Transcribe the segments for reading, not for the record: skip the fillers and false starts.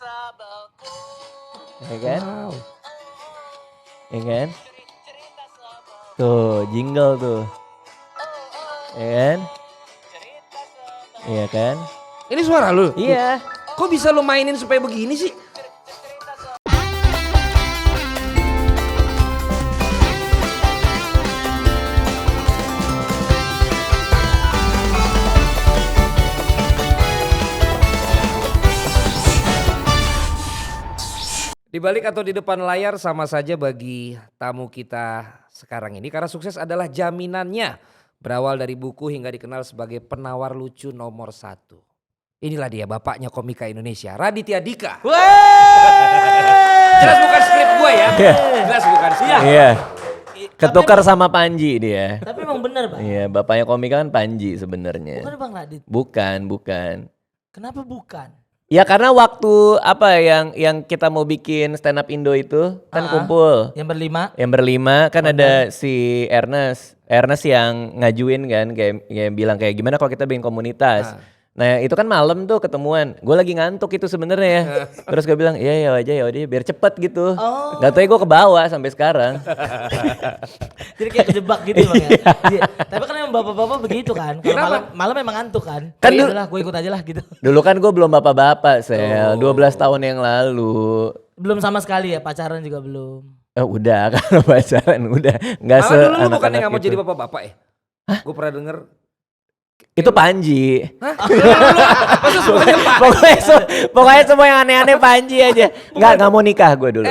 Ya kan? Wow. Ya kan? Tuh, jingle tuh. Ya kan? Iya kan? Ini suara lu? Iya. Kok bisa lu mainin supaya begini sih? Di balik atau di depan layar sama saja bagi tamu kita sekarang ini karena sukses adalah jaminannya. Berawal dari buku hingga dikenal sebagai penawar lucu nomor 1. Inilah dia bapaknya komika Indonesia, Raditya Dika. Jelas bukan skrip gue ya. Jelas bukan skrip. Iya. Ketukar sama Panji dia. Tapi emang bener Bang. Iya, bapaknya komika kan Panji sebenarnya. Bukan Bang Radit. Bukan. Kenapa bukan? Ya karena waktu apa yang kita mau bikin stand up Indo itu kan kumpul. Yang berlima. Yang berlima kan ada si Ernest yang ngajuin kan kayak bilang kayak gimana kalau kita bikin komunitas. Nah itu kan malam tuh ketemuan. Gue lagi ngantuk itu sebenarnya. Terus gue bilang ya aja biar cepet gitu. Gak tau ya gue kebawa sampai sekarang. Jadi kayak kejebak gitu Bang ya. Iya. Tapi kan emang bapak-bapak begitu kan. Kalau malam memang ngantuk kan. Kan dulu lah gue ikut aja lah gitu. Dulu kan gue belum bapak-bapak Sel. 12 tahun yang lalu. Belum sama sekali ya, pacaran juga belum. Udah kalau pacaran udah. Gak Malah dulu lu bukannya gak mau jadi bapak-bapak ya? Gue pernah denger. Itu Panji. Hah? Masa semuanya Pokoknya semua yang aneh-aneh Panji aja. Gak mau nikah gue dulu.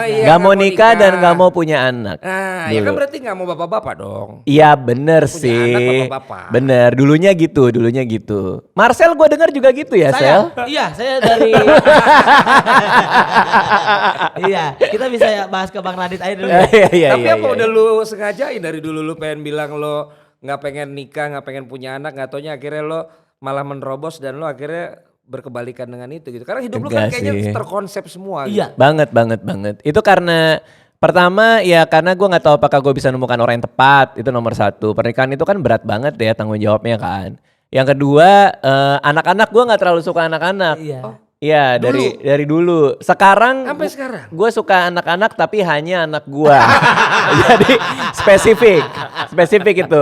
Gak mau nikah dan gak mau punya anak. Nah, ya kan berarti gak mau bapak-bapak dong. Iya bener Punya sih. anak bapak-bapak. Bener, dulunya gitu. Marcel gue denger juga gitu ya Sel? Iya, saya dari Iya, kita bisa ya bahas ke Bang Radit aja dulu. Iya. Tapi apa udah lu sengajain dari dulu lu pengen bilang lo gak pengen nikah, gak pengen punya anak, gak taunya akhirnya lo malah menerobos dan lo akhirnya berkebalikan dengan itu gitu. Karena hidup lu kan kayaknya terkonsep semua. Iya. Gitu. Banget. Itu karena pertama ya karena gue gak tahu apakah gue bisa nemukan orang yang tepat. Itu nomor 1. Pernikahan itu kan berat banget ya tanggung jawabnya kan. Yang kedua anak-anak gue gak terlalu suka anak-anak. Iya. Iya dari dulu. Sekarang sampai sekarang gue suka anak-anak tapi hanya anak gue. Jadi spesifik itu.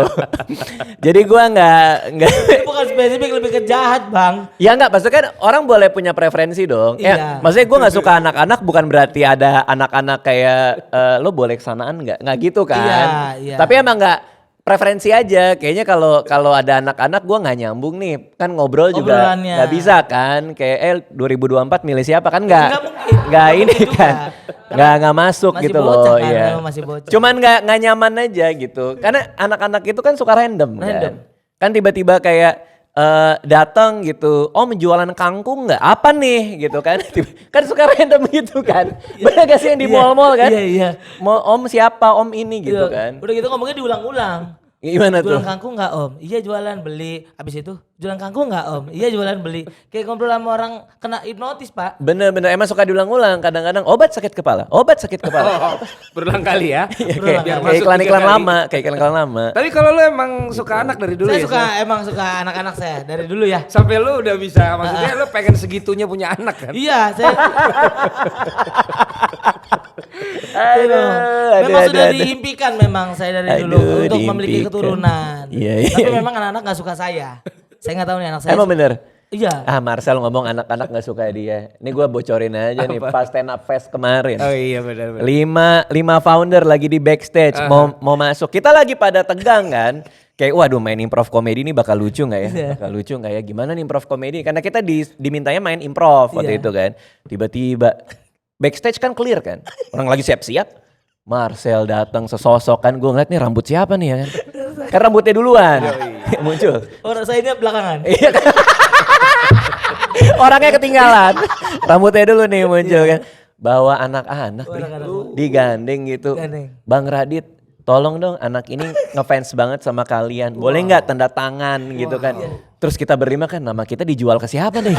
Jadi gue nggak. Bukan spesifik, lebih ke jahat Bang. Ya nggak, maksudnya kan orang boleh punya preferensi dong. Iya. Ya, maksudnya gue nggak suka anak-anak bukan berarti ada anak-anak kayak lo boleh kesanaan nggak gitu kan. Iya. Tapi emang nggak. Preferensi aja, kayaknya kalau ada anak-anak gue nggak nyambung nih, kan ngobrol juga nggak bisa kan, kayak 2024 milih siapa kan nggak ini kan, nggak masuk masih gitu bocah loh, kan, ya. masih bocah. Cuman nggak nyaman aja gitu, karena anak-anak itu kan suka random. Kan tiba-tiba kayak datang gitu, om jualan kangkung nggak? Apa nih gitu kan? Kan suka random gitu kan? Bener gak sih yang di mall-mall kan? Iya. Om siapa? Om ini gitu kan? Udah gitu ngomongnya diulang-ulang. Gimana tuh? Jualan kangkung nggak om? Iya jualan beli. Abis itu jualan kangkung nggak om? Iya jualan beli. Kayak ngobrol sama orang kena hipnotis Pak. Bener emang suka diulang-ulang. Kadang-kadang obat sakit kepala. Berulang kali ya. Kayak iklan-iklan lama. Tapi kalau lu emang suka anak dari dulu Saya ya? emang suka anak-anak saya dari dulu ya. Sampai lu udah bisa, maksudnya lu pengen segitunya punya anak kan? Iya saya. Memang sudah diimpikan memang saya dari dulu untuk memiliki keturunan. Iya. Tapi memang anak-anak gak suka saya. Saya gak tahu nih anak saya. Emang bener? Iya. Marcel ngomong anak-anak gak suka dia. Ini gue bocorin aja nih pas stand up fest kemarin. Oh iya benar. 5 founder lagi di backstage mau masuk. Kita lagi pada tegang kan. Kayak waduh main improv komedi ini bakal lucu gak ya? Gimana nih improv komedi? Karena kita dimintanya main improv waktu itu kan. Tiba-tiba backstage kan clear kan. Orang lagi siap-siap. Marcel datang sesosok kan. Gue ngeliat nih rambut siapa nih ya kan. Kan rambutnya duluan muncul. Orang saya ini belakangan. Iya kan. Orangnya ketinggalan. Rambutnya dulu nih muncul kan. Bawa anak-anak digandeng gitu. Bang Radit, tolong dong anak ini ngefans banget sama kalian. Boleh nggak tanda tangan gitu kan. Terus kita berlima kan nama kita dijual ke siapa nih?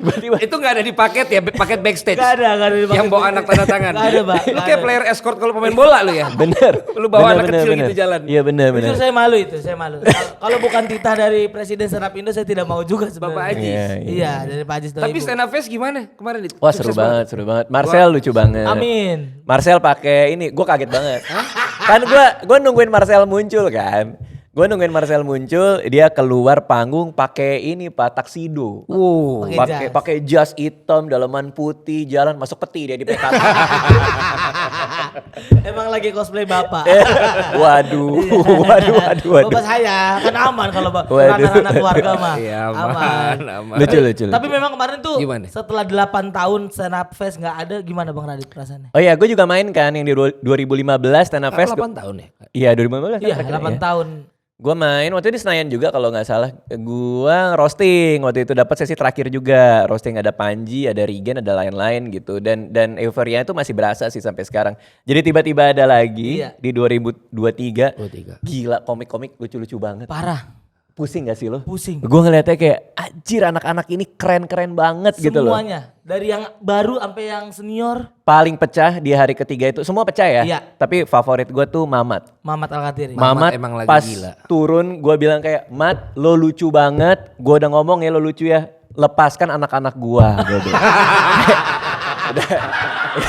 Tiba-tiba. Itu nggak ada di paket ya, paket backstage. Gak ada di Yang bawa anak tanda tangan. Gak ada, Pak. Lu Gak kayak ada. player escort kalau pemain bola lu ya. Bener. Lu bawa anak Bener, kecil bener. gitu jalan. Iya bener. Itu saya malu saya malu. Kalau bukan titah dari Presiden Stand Up Indo saya tidak mau juga sebenarnya. Bapak Ajis. Iya, dari Pak Ajis doang. Tapi stand up fest gimana kemarin? Wah seru banget. Marcel lucu banget. Amin. Marcel pakai ini, gue kaget banget. Kan gue nungguin Marcel muncul kan. Gue nungguin Marcel muncul, dia keluar panggung pakai ini Pak taksido. Pakai jas hitam, dalaman putih, jalan masuk peti dia di PKK. Emang lagi cosplay Bapak. Waduh. Bapak saya kan aman kalau Waduh. anak keluarga mah. Iya, aman. Lucu. Tapi memang kemarin tuh Gimana? setelah 8 tahun stand up fest nggak ada, gimana Bang Radit perasaannya? Oh iya, gue juga main kan yang di 2015 Stand Up Fest. 8 tahun ya? Iya 2015. Iya, kan, 8 tahun. Gue main waktu itu di Senayan juga kalau nggak salah. Gue roasting waktu itu dapat sesi terakhir juga. Roasting ada Panji, ada Regen, ada lain-lain gitu. Dan euforianya itu masih berasa sih sampai sekarang. Jadi tiba-tiba ada lagi di 2023. Gila komik-komik lucu-lucu banget. Parah. Pusing gak sih lo? Pusing. Gue ngeliatnya kayak anjir anak-anak ini keren-keren banget gitu loh. Semuanya. Dari yang baru sampai yang senior. Paling pecah di hari ketiga itu semua pecah ya. Iya. Tapi favorit gue tuh Mamat. Mamat Al-Katiri. Mamat emang lagi pas gila. turun gue bilang kayak Mat lo lucu banget. Gue udah ngomong ya lo lucu ya. Lepaskan anak-anak gue. Gue bilang.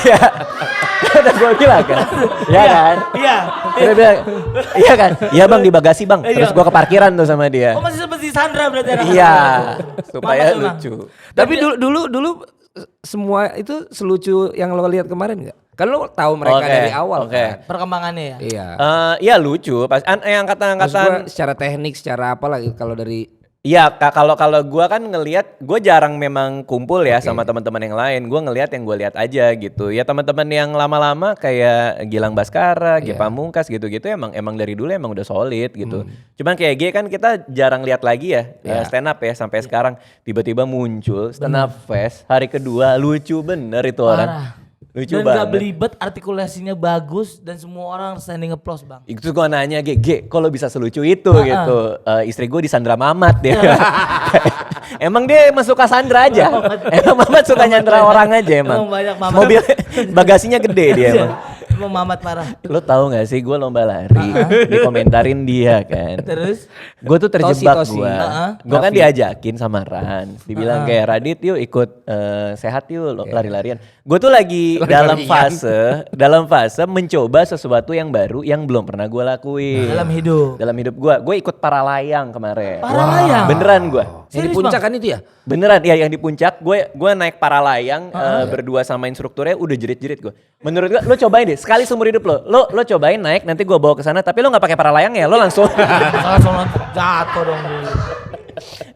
Iya. Udah gue bilang kan. Iya kan. Iya. Udah bilang. Iya kan. Iya bang di bagasi bang. Terus gue ke parkiran tuh sama dia. Oh masih seperti Sandra berarti anak-anak. Iya. Supaya Mamat memang. lucu. Tapi dulu semua itu selucu yang lo lihat kemarin nggak? Kan lo tahu mereka Oke, dari awal oke. kan? Perkembangannya ya. Iya. Iya lucu. Pas Maksud angkatan-angkatan. gua secara teknik, secara apa lagi kalau dari Iya, kalau gue kan ngelihat, gue jarang memang kumpul ya sama teman-teman yang lain. Gue ngelihat yang gue lihat aja gitu. Ya teman-teman yang lama-lama kayak Gilang Baskara, Ge Pamungkas gitu-gitu emang dari dulu emang udah solid gitu. Cuman kayak G kan kita jarang lihat lagi ya stand up ya sampai sekarang tiba-tiba muncul stand up fest hari kedua lucu bener itu orang. Parah. Lucu Dan banget. gak belibet, artikulasinya bagus dan semua orang standing applause Bang. Itu gue nanya G, kok lo bisa selucu itu gitu. Istri gue disandra Mamat dia. Emang dia emang suka sandra aja. Emang Mamat suka nyandra orang aja emang. Emang banyak Mamat. Mobil bagasinya gede dia emang. Emang Mamat parah. Lo tahu gak sih gue lomba lari, dikomentarin dia kan. Terus? Gue tuh terjebak Tosi. gue kan diajakin sama Ran. Dibilang kayak Radit yuk ikut sehat yuk lari-larian. Gue tuh lagi dalam fase mencoba sesuatu yang baru yang belum pernah gue lakuin. Dalam hidup gue ikut para layang kemarin. Para layang? Beneran gue. yang di puncak kan itu ya? Beneran ya yang di puncak gue naik para layang berdua sama instrukturnya udah jerit-jerit gue. Menurut gue lo cobain deh sekali seumur hidup lo cobain naik nanti gue bawa ke sana tapi lo nggak pakai para layang ya lo langsung Langsung jatuh dong.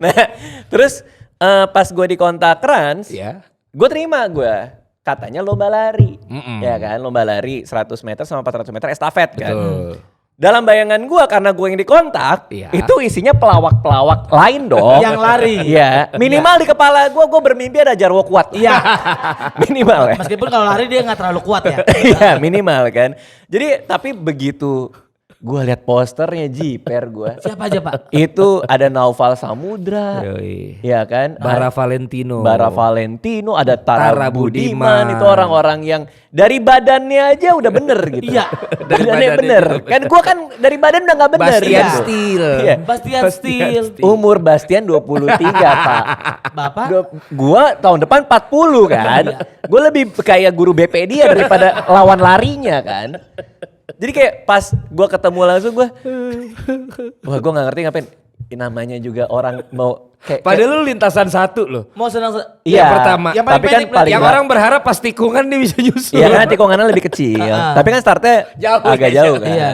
Nah terus pas gue di kontak Rans gue terima gue katanya lomba lari ya kan lomba lari 100 meter sama 400 meter estafet kan. Dalam bayangan gue karena gue yang dikontak itu isinya pelawak-pelawak lain dong. Yang lari. Iya. Minimal di kepala gue bermimpi ada Jarwo kuat. Iya. Minimal ya. Meskipun kalau lari dia nggak terlalu kuat ya. Iya minimal kan. Jadi tapi begitu gue lihat posternya jiper gue. Siapa aja Pak? Itu ada Naufal Samudra. Ya kan. Bara Valentino. Ada Tara Budiman. Itu orang-orang yang dari badannya aja udah bener gitu. Iya. Badannya bener. Kan gue kan dari badan udah gak bener. Bastian gitu. Steel. Iya. Bastian Steel. Umur Bastian 23 Pak. Bapak? Gue tahun depan 40 kan. Gue lebih kayak guru BP dia daripada lawan larinya kan. Jadi kayak pas gue ketemu langsung gue gue gak ngerti ngapain. Namanya juga orang mau kayak Padahal lu lintasan satu loh. Mau senang Iya, yang pertama. Yang tapi kan paling yang orang berharap pas tikungan dia bisa nyusul. iya kan tikungannya lebih kecil. Tapi kan startnya agak jauh kan. Iya.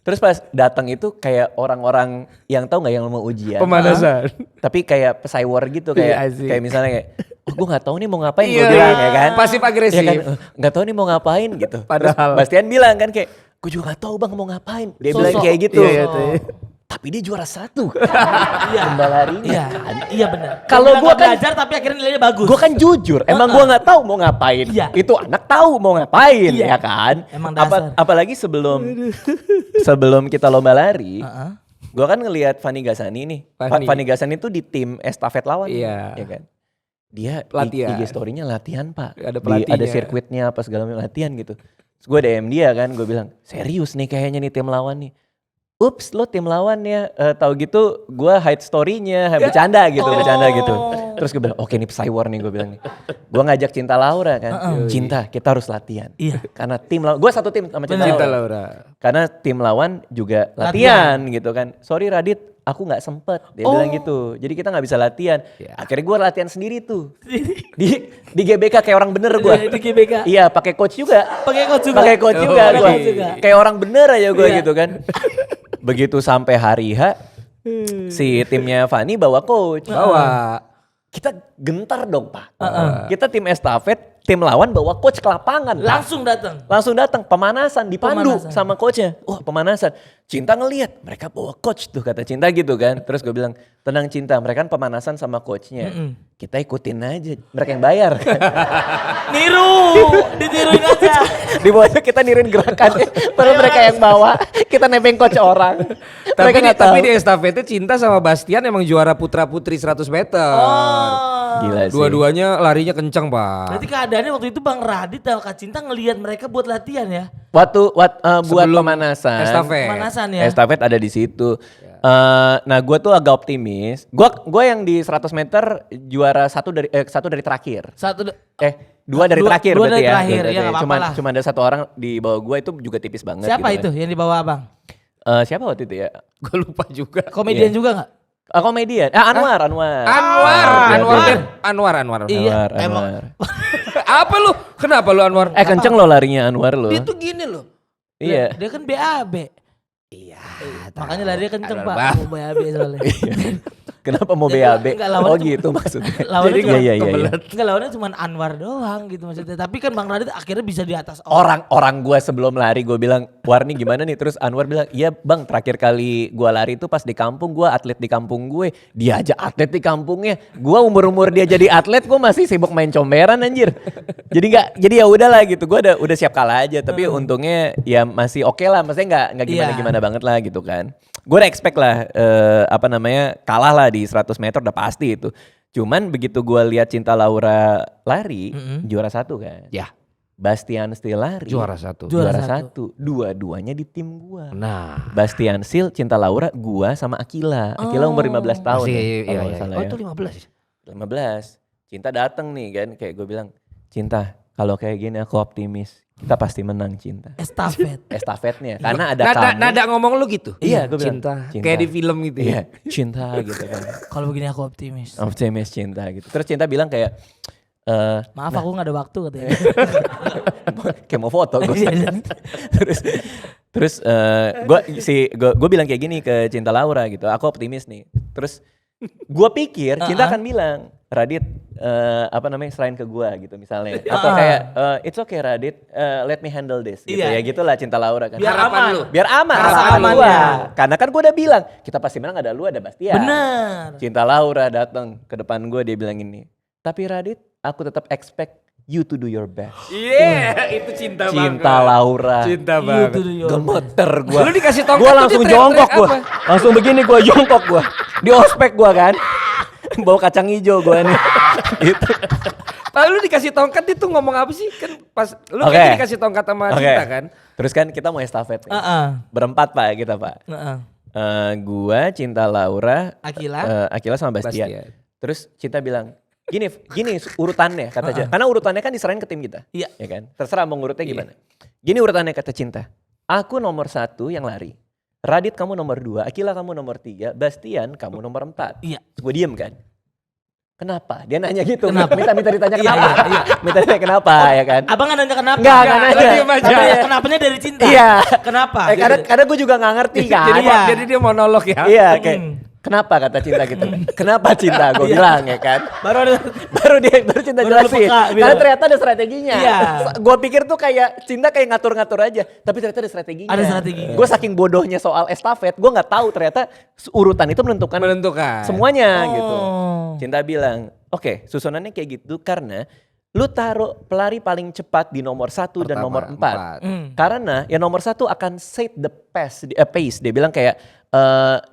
Terus pas datang itu kayak orang-orang yang tahu nggak yang mau ujian. Pemanasan. Tapi kayak pesai war gitu kayak misalnya kayak gue nggak tahu nih mau ngapain gue Iya. bilang ya kan. Pasif agresif. Iya kan, nggak tahu nih mau ngapain gitu. Padahal. Terus Bastian bilang kan kayak gue juga nggak tahu bang mau ngapain. Dia bilang kayak gitu. Iya, Tapi dia juara 1 kan. Iya. Lomba larinya Iya. kan. Iya benar. Kalau gua kan belajar tapi akhirnya nilainya bagus. gue kan jujur, emang gue nggak tahu mau ngapain. Iya. Itu anak tahu mau ngapain, Iya. ya kan? Emang dasar. Apalagi sebelum kita lomba lari, gue kan ngelihat Fani Gasani nih. Fani. Fani Gasani itu di tim estafet lawan, Iya. ya kan? dia Latihan. IG story-nya latihan pak. Ada Ada pelatihnya. sirkuitnya apa segala macam latihan gitu. Terus gue DM dia kan, gue bilang serius nih kayaknya nih tim lawan nih. Ups lo tim lawan ya, tahu gitu gue hide story-nya, bercanda gitu, bercanda gitu. Terus gue bilang oke nih Psywar nih gue bilang nih. Gue ngajak Cinta Laura kan, Cinta kita harus latihan. Iya. Karena tim lawan, gue satu tim sama Cinta Cinta Laura. Laura. Karena tim lawan juga latihan gitu kan. Sorry Radit, aku nggak sempet. Dia bilang gitu. Jadi kita nggak bisa latihan. Ya. Akhirnya gue latihan sendiri tuh. Di GBK kayak orang bener gue. Di GBK. Iya pakai coach juga. Pakai coach juga. Pakai coach juga Pakai gua. coach juga. Kayak orang bener aja gue Iya. gitu kan. Begitu sampai hari H, si timnya Fani bawa coach. Bawa. Kita gentar dong pak. Kita tim estafet, tim lawan bawa coach ke lapangan. Pak. Langsung datang pemanasan dipandu Pemanasan. sama coachnya. Wah pemanasan. Cinta ngelihat mereka bawa coach tuh kata Cinta gitu kan. Terus gue bilang tenang Cinta, mereka kan pemanasan sama coachnya. Kita ikutin aja. Mereka yang bayar. Ditiruin aja. Di bawahnya kita niruin gerakannya. Padahal mereka yang bawa. Kita nebeng coach orang. Mereka nggak tahu. Tapi di estafetnya Cinta sama Bastian emang juara putra putri 100 meter. Gila sih. Dua-duanya larinya kencang pak. Berarti keadaannya waktu itu Bang Radit dan Kak Cinta ngelihat mereka buat latihan ya. Buat Sebelum pemanasan. estafet. Pemanasan ya. Estafet ada di situ. Nah gue tuh agak optimis. Gue yang di 100 meter juara satu dari terakhir. Dua dari terakhir dua berarti dari ya. terakhir, ya nggak apa-apa lah. Cuma ada satu orang di bawah gue itu juga tipis banget. Siapa gitu itu yang dibawa Abang? kan. Siapa waktu itu ya? Gue lupa juga. Komedian Iya. juga nggak? Komedian. Anwar. Anwar. Iya, Anwar. Apa lu? Kenapa lu Anwar? Kenceng lo larinya Anwar lo. Dia tuh gini loh. Iya. Dia kan BAB. Iya. Makanya larinya kenceng Anwar, Pak. Bang. Mau BAB soalnya. Kenapa mau Dia BAB? enggak, lawannya Oh cuma- gitu maksudnya. Lawannya Jadi cuma iya. Enggak lawannya cuma Anwar doang gitu maksudnya. Tapi kan Bang Radit akhirnya bisa di atas orang. Orang gue sebelum lari gue bilang, War nih gimana nih? Terus Anwar bilang, iya bang terakhir kali gue lari itu pas di kampung, gue atlet di kampung gue. Dia aja atlet di kampungnya. Gue umur dia jadi atlet, gue masih sibuk main comberan anjir. Jadi ya udahlah gitu, gue udah siap kalah aja. Tapi untungnya ya masih oke lah, maksudnya nggak gimana banget lah gitu kan. Gue udah expect lah, kalah lah di 100 meter udah pasti itu. Cuman begitu gue lihat Cinta Laura lari, juara satu kan. Ya. Bastian Steele lari. Juara satu. Juara satu. Dua-duanya di tim gua. Nah. Bastian Steele, Cinta Laura, gua sama Akila. Akila umur 15 tahun. Masih, ya, kalau iya. nggak salah Oh ya. itu 15 ya? 15. Cinta dateng nih kan, kayak gue bilang, Cinta, kalau kayak gini aku optimis. Kita pasti menang Cinta. Estafetnya. Karena ada kamu. Nada ngomong lu gitu? Iya, gue bilang. Cinta. Kayak di film gitu ya? Iya, Cinta gitu kan. Kalau begini aku optimis. Optimis Cinta gitu. Terus Cinta bilang kayak, Maaf aku gak ada waktu katanya. kayak mau foto gue. Iya. Terus gue bilang kayak gini ke Cinta Laura gitu. Aku optimis nih. Terus gue pikir Cinta akan bilang, Radit serahin ke gue gitu misalnya. Atau kayak it's okay Radit, let me handle this gitu Iya. ya gitulah Cinta Laura kan. Biar Harapan aman. lu. Biar aman. Rasa harapan aman gua. ya. Karena kan gue udah bilang kita pasti menang, ada lu ada Bastian. Benar. Cinta Laura datang ke depan gue, dia bilang gini, tapi Radit aku tetap expect you to do your best. Iya, itu cinta banget. Cinta Laura. Cinta You banget. to do your best. Gemeter gue. Lu dikasih tongkat Gue tuh langsung dia teriak-teriak jongkok gue. apa? Langsung begini gue jongkok gue. Di ospek gue kan. Bawa kacang hijau gue nih. Gitu. Lalu lu dikasih tongkat itu ngomong apa sih? Kan pas lu Oke. kan dikasih tongkat sama Oke. Cinta kan? Terus kan kita mau estafet. Kan? Heeh. Berempat pak kita pak. Heeh. Gua, Cinta Laura, Akila. Akila sama Bastian. Bastian. Terus Cinta bilang, gini urutannya kata Cinta. Karena urutannya kan diserahin ke tim kita. Iya. Ya kan? Terserah mau ngurutnya gimana. Gini urutannya kata Cinta. Aku nomor 1 yang lari. Radit kamu nomor 2, Akila kamu nomor 3, Bastian kamu nomor 4. Iya. Gue diem kan. Kenapa? Dia nanya gitu. Kenapa? Minta ditanya Iya, kenapa. iya. Minta ditanya kenapa ya kan. Abang gak nanya kenapa? Enggak nanya. diem aja. Tapi kenapanya dari cinta. Iya. Kenapa? Karena gue juga gak ngerti kan. Jadi dia monolog ya. Iya kayak kenapa kata Cinta gitu. Kenapa Cinta gue bilang ya kan. Baru baru Cinta Baru jelasin. peka, Karena bilang. ternyata ada strateginya. Iya. Gue pikir tuh kayak Cinta kayak ngatur-ngatur aja. Tapi ternyata ada strateginya. Ada strateginya. Gue saking bodohnya soal estafet. Gue gak tahu ternyata urutan itu menentukan semuanya gitu. Cinta bilang, oke, susunannya kayak gitu karena lu taruh pelari paling cepat di nomor 1 dan nomor 4. Karena ya nomor 1 akan set the pace. Dia bilang kayak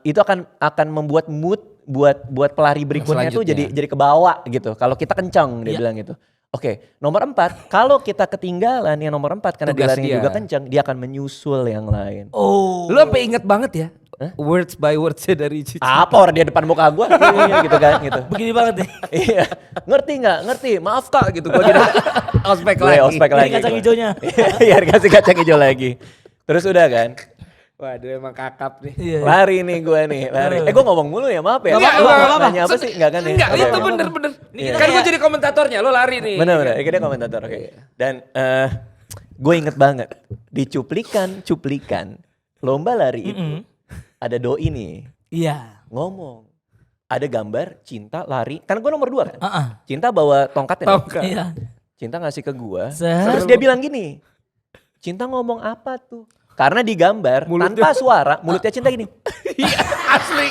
itu akan membuat mood buat pelari berikutnya tuh Selanjutnya. jadi ke bawah gitu. Kalau kita kencang dia Iya. bilang gitu. Oke, nomor 4, kalau kita ketinggalan yang nomor 4 karena dia Tugas larinya dia. juga kencang, dia akan menyusul yang lain. Oh. Lu sampai inget banget ya words by wordsnya dari Cici. Apa orang dia depan muka gua gitu kan gitu. Begini banget nih. Iya, ngerti nggak? Ngerti. Maaf kak gitu. Gua gitu. Ospek Gue lagi. ospek Ini lagi. kacang gua. hijaunya. Iya, kasih kacang hijau lagi. Terus udah kan, Waduh emang kakap nih. Iya. lari nih gue nih, lari. Gua ngomong mulu ya, maaf ya. Nggak apa-apa, Gua nggak apa-apa. nanya apa sih? Enggak kan ya? Enggak, Apa-apa. itu bener-bener. Iya. Kan gue jadi komentatornya, lo lari nih. Bener-bener, ya, dia komentator, oke. Dan gue inget banget, di cuplikan lomba lari itu, ada doi nih, Iya. ngomong. Ada gambar Cinta lari, kan gue nomor 2 kan? Heeh. Cinta bawa tongkatnya. nih. Tongkat. Iya. Cinta ngasih ke gue, Set. terus dia bilang gini, Cinta ngomong apa tuh? Karena di gambar, tanpa suara, mulutnya Cinta gini. Iya, asli.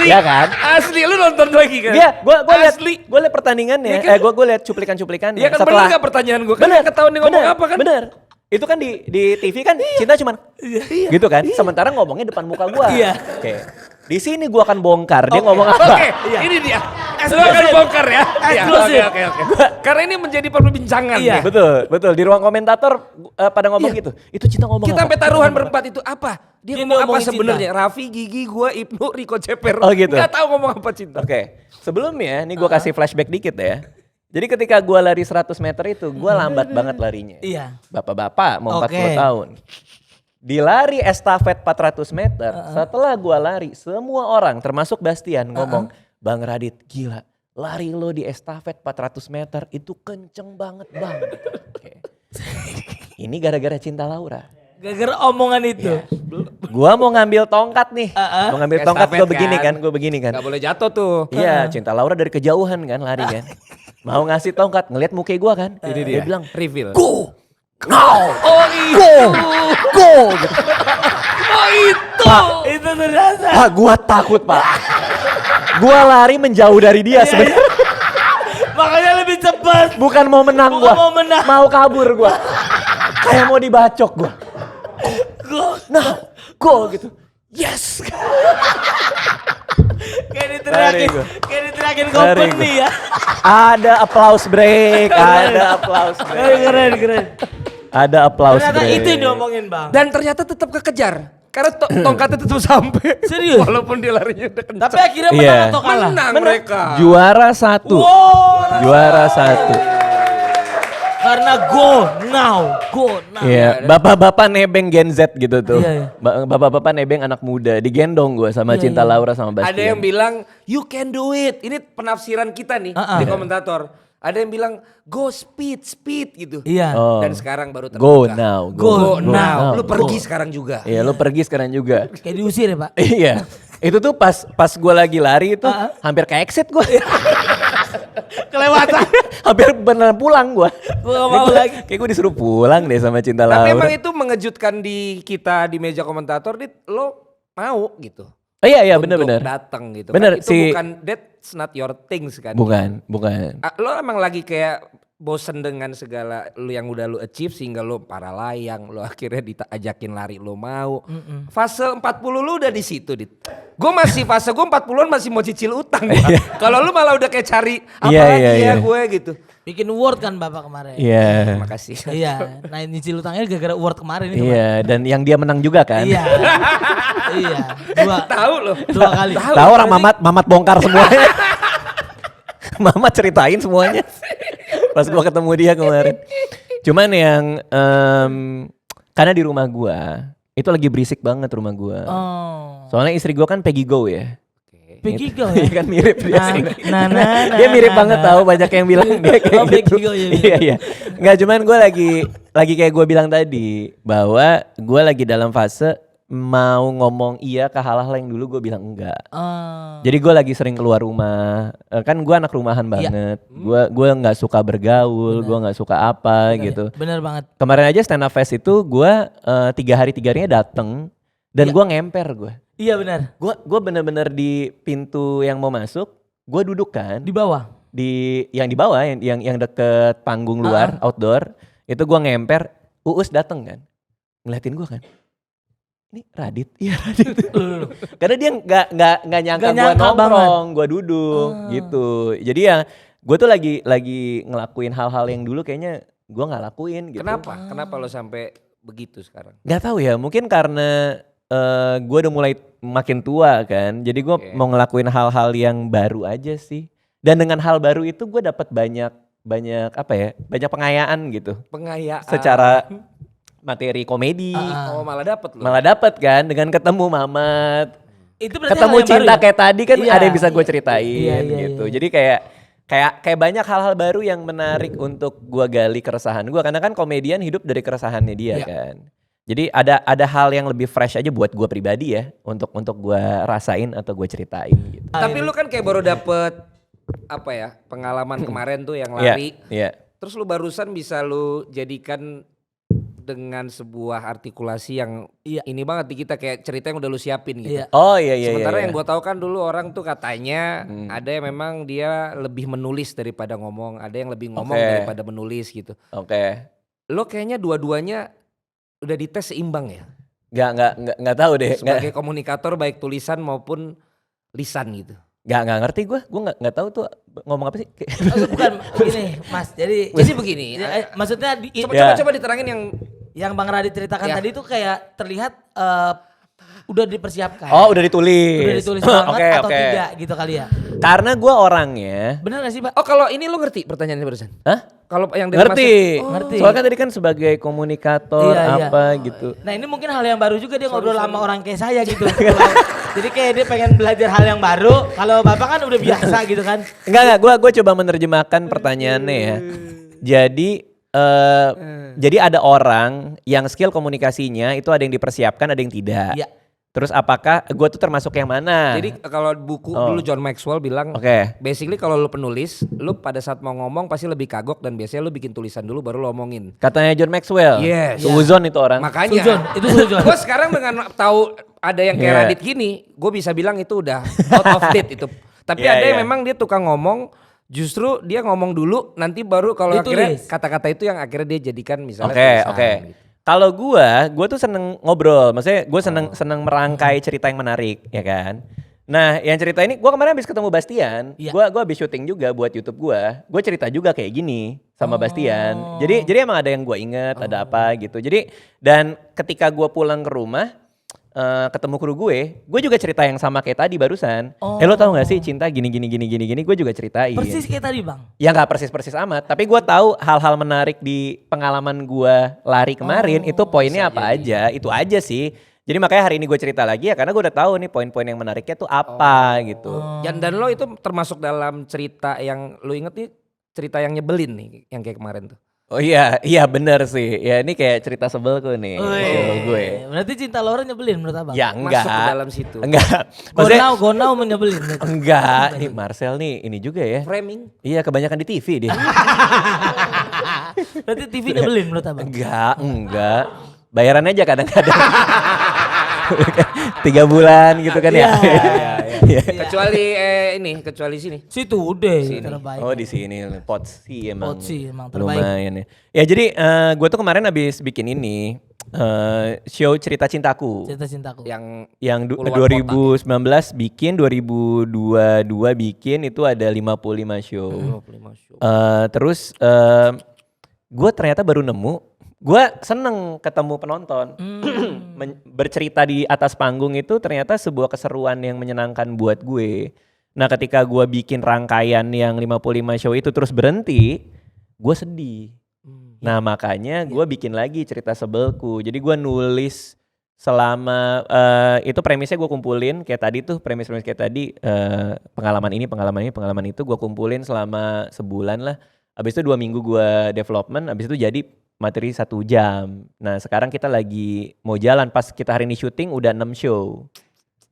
Iya kan? Asli, lu nonton lagi kan? Dia, Asli. gue liat pertandingannya, Iya kan? gue liat cuplikan-cuplikannya. Iya kan bener gak pertanyaan gue? Kan Bener, gak ketahuan dia ngomong bener, apa kan? Bener. Itu kan di TV kan Cinta cuman gitu kan. Sementara ngomongnya depan muka gua. Iya. Oke. Di sini gua akan bongkar dia ngomong apa. Oke, ini dia. Lu akan bongkar ya. Iya, Eksklusif. Oke. Karena ini menjadi perbincangan. Iya. nih. Betul. Di ruang komentator pada ngomong gitu. Itu Cinta ngomong Kita apa? sampai taruhan berempat itu apa? Dia Dia ngomong apa ngomongin sebenarnya? Raffi, Gigi, gua, Ibnu, Riko Ceper. Oh, gitu. Gak tahu ngomong apa Cinta. Oke. Sebelumnya nih gua kasih flashback dikit ya. Jadi ketika gua lari 100 meter itu gua lambat banget larinya. Iya. Bapak-bapak mau Oke. 40 tahun. Di lari estafet 400 meter, setelah gua lari, semua orang termasuk Bastian ngomong, Bang Radit gila, lari lo di estafet 400 meter itu kenceng banget bang. Oke. Ini gara-gara Cinta Laura. Gara-gara omongan itu. Gua mau ngambil tongkat nih, mau ngambil tongkat Estafet gue begini kan. gue begini kan. Gak boleh jatuh tuh. Iya, Cinta Laura dari kejauhan kan lari kan. Mau ngasih tongkat, ngeliat muka gua kan. Ini Dia bilang, reveal. go, now, Oh itu. go. Gitu. Oh itu. Pak, Itu ternyata. Pak, gua takut pak. Gua lari menjauh dari dia sebenarnya. Makanya lebih cepat. Bukan mau menang Bukan gua. mau menang. Mau kabur gua. Kayak mau dibacok gua. Go. Nah, go gitu. Yes. Kayak Lari diteriakin. gua. Kayak diteriakin Lari company ya. Ada applause break. Ada applause break. Keren. Ada applause Ternyata break. itu yang diomongin bang. Dan ternyata tetap kekejar. Karena tongkatnya tetap sampai. Serius? Walaupun dia larinya udah kencang. Tapi akhirnya Iya. menang atau kalah? Menang mereka. Juara 1. Wow. Juara 1. Karena go now. Iya, bapak-bapak nebeng Gen Z gitu tuh. Iya, iya. Bapak-bapak nebeng anak muda, digendong gue sama Iya, Cinta iya. Laura sama Bastian. Ada yang bilang you can do it. Ini penafsiran kita nih di komentator. Ada yang bilang go speed gitu. Iya. Oh. Dan sekarang baru terbuka. Go now, Go now. Lu pergi sekarang juga. Iya, lu pergi sekarang juga. Kayak diusir ya pak. Iya. Itu tuh pas gue lagi lari itu hampir ke exit gue. Kelewatan. Hampir beneran pulang gue. Gua nggak mau lagi. Kayak gue disuruh pulang deh sama Cinta Tapi Laura. emang itu mengejutkan di kita di meja komentator, lo mau gitu. Oh iya Untuk bener-bener. datang gitu. Bener, kan, itu si- bukan that's not your things kan. Bukan. Lo emang lagi kayak bosen dengan segala lu yang udah lu achieve sehingga lu para layang, lu akhirnya diajakin lari lu mau. Fase 40 lu udah di situ, Dit. Gue masih fase gue 40-an masih mau cicil utang. Pak. Kalau lu malah udah kayak cari apa Iya, lagi iya, ya iya. gue gitu. Bikin award kan bapak kemarin. Iya. Terima kasih. Iya. Nah nyicil utangnya gara-gara award kemarin itu. Pak. Iya, dan yang dia menang juga kan. Iya. Iya. Tahu lo. Dua kali. Tahu orang Mamat bongkar semuanya. Mamat ceritain semuanya. Pas gua ketemu dia kemarin. Cuman yang karena di rumah gua itu lagi berisik banget rumah gua. Oh. Soalnya istri gua kan Peggy Go ya. Peggy Go Iya ya. kan mirip dia. Nah, Dia mirip banget tahu banyak yang bilang dia kayak Oh, Peggy gitu. Go, iya, Iya iya. Enggak cuman gua lagi kayak gua bilang tadi bahwa gua lagi dalam fase mau ngomong iya ke hal-hal yang dulu gue bilang enggak. Oh. Jadi gue lagi sering keluar rumah, kan gue anak rumahan banget. Gue nggak suka bergaul, gue nggak suka apa gitu. Bener banget. Kemarin aja stand up fest itu gue 3 hari 3 harinya dateng dan gue ngemper gue. Iya benar. Gue bener-bener di pintu yang mau masuk, gue duduk kan Di bawah. di yang di bawah yang deket panggung luar outdoor itu gue ngemper. Uus dateng kan, ngeliatin gue kan. ini Radit, iya Radit. Karena dia nggak nyangka Nggak gue nyangka nongkrong, gue duduk gitu. Jadi ya gue tuh lagi ngelakuin hal-hal yang dulu kayaknya gue nggak lakuin gitu. Kenapa lo sampai begitu sekarang? Gak tahu ya, mungkin karena gue udah mulai makin tua kan. Jadi gue mau ngelakuin hal-hal yang baru aja sih. Dan dengan hal baru itu gue dapat banyak apa ya, banyak pengayaan gitu. Pengayaan. Secara materi komedi. Oh malah dapet lo. Malah dapet kan dengan ketemu Mamat. Itu berarti Ketemu hal yang cinta baru ya? kayak tadi kan Iya, ada yang bisa gue ceritain iya, gitu. iya. Jadi kayak banyak hal-hal baru yang menarik untuk gue gali keresahan gue. Karena kan komedian hidup dari keresahannya dia kan. Jadi ada hal yang lebih fresh aja buat gue pribadi ya. Untuk gue rasain atau gue ceritain gitu. Tapi lu kan kayak baru dapet apa ya pengalaman kemarin tuh yang lari. Iya. Terus lu barusan bisa lu jadikan dengan sebuah artikulasi yang ini banget di kita kayak cerita yang udah lu siapin gitu. Iya. Oh iya. Sementara iya. yang gue tahu kan dulu orang tuh katanya ada yang memang dia lebih menulis daripada ngomong, ada yang lebih ngomong daripada menulis gitu. Oke. Lo kayaknya dua-duanya udah dites seimbang ya. Nggak tahu deh. Sebagai komunikator baik tulisan maupun lisan gitu. Nggak ngerti gue nggak tahu tuh ngomong apa sih. Bukan begini Mas, jadi begini. maksudnya Coba diterangin yang Bang Radit ceritakan tadi tuh kayak terlihat udah dipersiapkan. Oh udah ditulis. Udah ditulis banget Oke, atau oke. tidak gitu kali ya. Karena gue orangnya. Bener gak sih Pak? Oh kalau ini lo ngerti pertanyaannya barusan? Hah? Kalau yang dari Ngerti. Ngerti. Soalnya kan tadi kan sebagai komunikator Iya. apa gitu. Nah ini mungkin hal yang baru juga dia ngobrol sama orang kayak saya gitu. Jadi kayak dia pengen belajar hal yang baru. Kalau Bapak kan udah biasa gitu kan. Enggak, gue coba menerjemahkan pertanyaannya ya. Jadi ada orang yang skill komunikasinya itu ada yang dipersiapkan, ada yang tidak. Iya. Terus apakah gue tuh termasuk yang mana? Jadi kalau buku dulu John Maxwell bilang, basically kalau lu penulis, lu pada saat mau ngomong pasti lebih kagok dan biasanya lu bikin tulisan dulu baru lu omongin. Katanya John Maxwell. Yes. Suzon itu orang. Makanya, Itu Sujon. gue sekarang dengan tahu ada yang kayak Radit gini, gue bisa bilang itu udah out of date itu. Tapi ada yang memang dia tukang ngomong, justru dia ngomong dulu, nanti baru kalau akhirnya kata-kata itu yang akhirnya dia jadikan misalnya tulisan. Oke. Kalau gue tuh seneng ngobrol, maksudnya gue seneng merangkai cerita yang menarik, ya kan. Nah, yang cerita ini, gue kemarin habis ketemu Bastian, gue habis syuting juga buat YouTube gue cerita juga kayak gini sama Bastian. Jadi emang ada yang gue inget, ada apa gitu. Jadi dan ketika gue pulang ke rumah, ketemu kru gue juga cerita yang sama kayak tadi barusan. Lo tau gak sih cinta gini, gue juga ceritain. Persis kayak tadi Bang. Ya gak persis amat, tapi gue tahu hal-hal menarik di pengalaman gue lari kemarin itu poinnya apa aja, itu aja sih. Jadi makanya hari ini gue cerita lagi ya karena gue udah tahu nih poin-poin yang menariknya tuh apa gitu. Dan lo itu termasuk dalam cerita yang lo inget nih, cerita yang nyebelin nih yang kayak kemarin tuh. Oh iya bener sih. Ya ini kayak cerita sebelku nih. Sebel gue. Berarti cinta Laura nyebelin menurut Abang? Ya enggak. Masuk ke dalam situ. Enggak. Gonau menyebelin. Enggak. Nih Marcel nih ini juga ya. Framing. Iya kebanyakan di TV dia. Berarti TV nyebelin menurut Abang? Enggak. Bayaran aja kadang-kadang. 3 bulan gitu kan ya. Iya. Kecuali sini. Situ udah terbaik. Oh di sini Potsi emang. Potsi emang terbaik. Lumayan ya. Ya jadi gue tuh kemarin habis bikin ini show cerita cintaku. Cerita cintaku. Yang 2019 bikin, 2022 bikin itu ada 55 show. 55 show. Terus gue ternyata baru nemu. Gue seneng ketemu penonton. Bercerita di atas panggung itu ternyata sebuah keseruan yang menyenangkan buat gue. Nah ketika gue bikin rangkaian yang 55 show itu terus berhenti, gue sedih. Nah makanya gue bikin lagi cerita sebelku. Jadi gue nulis selama, itu premisnya gue kumpulin kayak tadi tuh, premis kayak tadi, pengalaman itu gue kumpulin selama sebulan lah. Abis itu 2 minggu gue development, abis itu jadi materi 1 jam. Nah sekarang kita lagi mau jalan, pas kita hari ini syuting udah 6 show.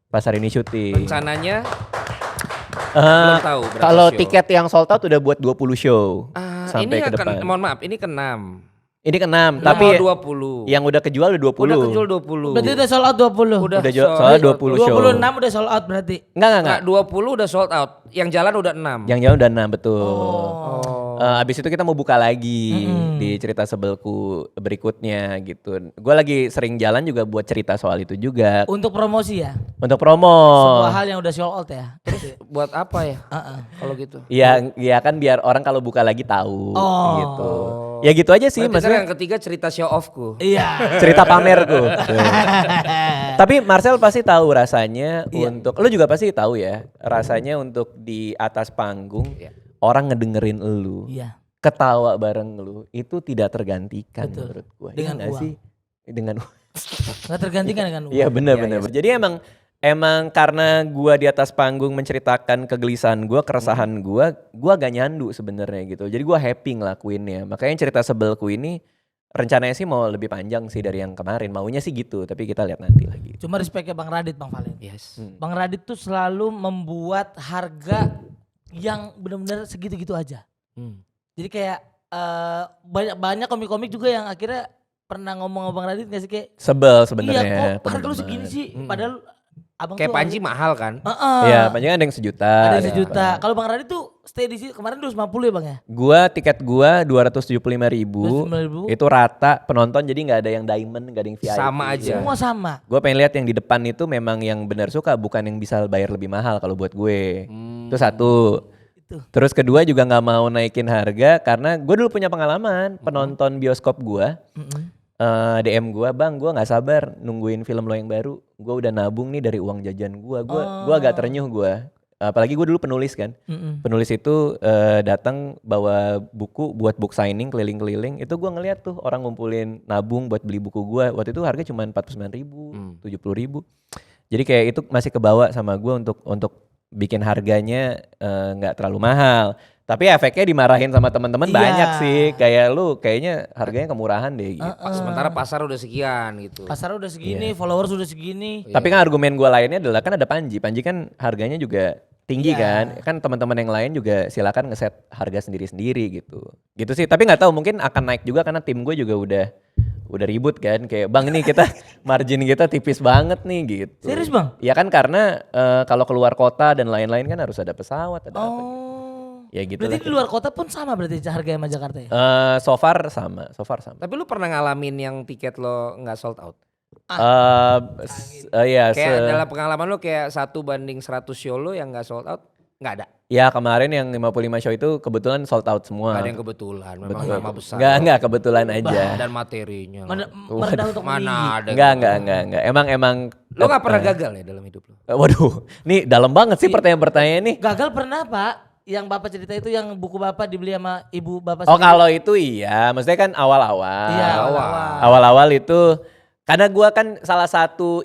Pas hari ini syuting. Rencananya belum tahu berapa kalau show. tiket yang sold out udah buat 20 show. Sampai ini ke depan. mohon maaf, ini ke-6. Ini ke-6, tapi 20. yang udah kejual udah 20. Udah kejual 20. Berarti udah sold out 20. Udah soalnya 20 show. 26 udah sold out berarti. Enggak. 20 udah sold out. Yang jalan udah 6. Yang jalan udah 6 betul. Abis itu kita mau buka lagi di cerita sebelku berikutnya gitu. Gue lagi sering jalan juga buat cerita soal itu juga. Untuk promosi ya. Untuk promo. Sebuah hal yang udah sold out ya. Terus Buat apa ya? Kalau gitu. Iya kan biar orang kalau buka lagi tahu gitu. Ya gitu aja sih Berarti maksudnya. yang ketiga cerita show offku. iya. Cerita pamerku. Tapi Marcel pasti tahu rasanya untuk, lu juga pasti tahu ya, rasanya untuk di atas panggung orang ngedengerin lu, ketawa bareng lu, itu tidak tergantikan menurut gua. Dengan Iya nggak uang. sih? Dengan Nggak tergantikan dengan uang. Iya benar-benar. Jadi emang karena gua di atas panggung menceritakan kegelisahan gua, keresahan gua gak nyandu sebenarnya gitu. Jadi gua happy ngelakuinnya. Makanya cerita sebelku ini rencananya sih mau lebih panjang sih dari yang kemarin. Maunya sih gitu, tapi kita lihat nanti lagi. Cuma respectnya Bang Radit, Bang Valen. Yes. Bang Radit tuh selalu membuat harga yang benar-benar segitu-gitu aja. Jadi kayak banyak komik-komik juga yang akhirnya pernah ngomong sama Bang Radit gak sih kayak Sebel iya sebenarnya. kok harga lu segini sih padahal abang Kayak tuh Panji mahal kan? Iya, Panji kan ada yang sejuta. ada yang sejuta. Kalau Bang Radit tuh stay di sini kemarin 250 ya Bang ya? Tiket gua 275.000. 275.000. Itu rata penonton, jadi nggak ada yang diamond, nggak ada yang VIP. Sama aja. Semua sama. Gue pengen lihat yang di depan itu memang yang benar suka, bukan yang bisa bayar lebih mahal kalau buat gue. Itu satu. Terus kedua juga nggak mau naikin harga karena gue dulu punya pengalaman penonton bioskop gue. DM gue, bang gue nggak sabar nungguin film lo yang baru. Gue udah nabung nih dari uang jajan gue. Gue agak terenyuh gue. Apalagi gue dulu penulis kan. Penulis itu datang bawa buku buat book signing keliling-keliling. Itu gue ngeliat tuh orang ngumpulin nabung buat beli buku gue. Waktu itu harga cuma 49.000, 70.000. Jadi kayak itu masih kebawa sama gue untuk bikin harganya nggak terlalu mahal. Tapi efeknya dimarahin sama teman-teman banyak sih. Kayak lu kayaknya harganya kemurahan deh gitu. Sementara pasar udah sekian gitu. Pasar udah segini, followers udah segini. Tapi kan argumen gue lainnya adalah kan ada Panji. Panji kan harganya juga tinggi kan. Kan teman-teman yang lain juga silakan ngeset harga sendiri-sendiri gitu. Gitu sih. Tapi nggak tahu mungkin akan naik juga karena tim gue juga udah ribut kan. Kayak bang ini kita margin kita tipis banget nih gitu. Serius bang? Ya kan karena kalau keluar kota dan lain-lain kan harus ada pesawat ada apa gitu. Ya gitu Berarti lah. di luar kota pun sama berarti harga sama Jakarta ya? So far sama. Tapi lu pernah ngalamin yang tiket lo nggak sold out? Iya. Kayak dalam pengalaman lo kayak 1:100 show lo yang nggak sold out? Nggak ada? Ya kemarin yang 55 show itu kebetulan sold out semua. Nggak ada yang kebetulan, memang nama besar. Enggak kebetulan aja. Dan materinya. Merendah untuk Mana ada? Enggak. Emang. Lo nggak pernah gagal ya dalam hidup lo? Waduh, nih dalam banget sih pertanyaan-pertanyaan nih. Gagal pernah Pak? Yang Bapak cerita itu yang buku Bapak dibeli sama ibu Bapak Oh sendiri. kalau itu iya, maksudnya kan awal-awal. Iya, Awal-awal itu karena gua kan salah satu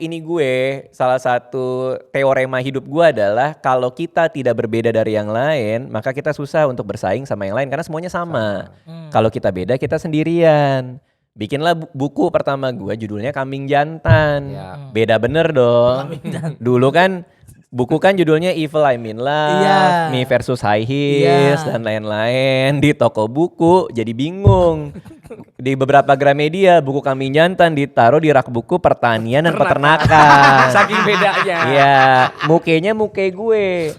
teorema hidup gua adalah kalau kita tidak berbeda dari yang lain, maka kita susah untuk bersaing sama yang lain karena semuanya sama. Kalau kita beda, kita sendirian. Bikinlah buku pertama gua judulnya Kambing Jantan. Beda bener dong. Dulu kan buku kan judulnya Evil I Mean Love, Me versus High Heels dan lain-lain. Di toko buku jadi bingung. Di beberapa Gramedia buku Kambing Jantan ditaruh di rak buku pertanian dan peternakan. Saking bedanya. Iya, mukanya muke gue.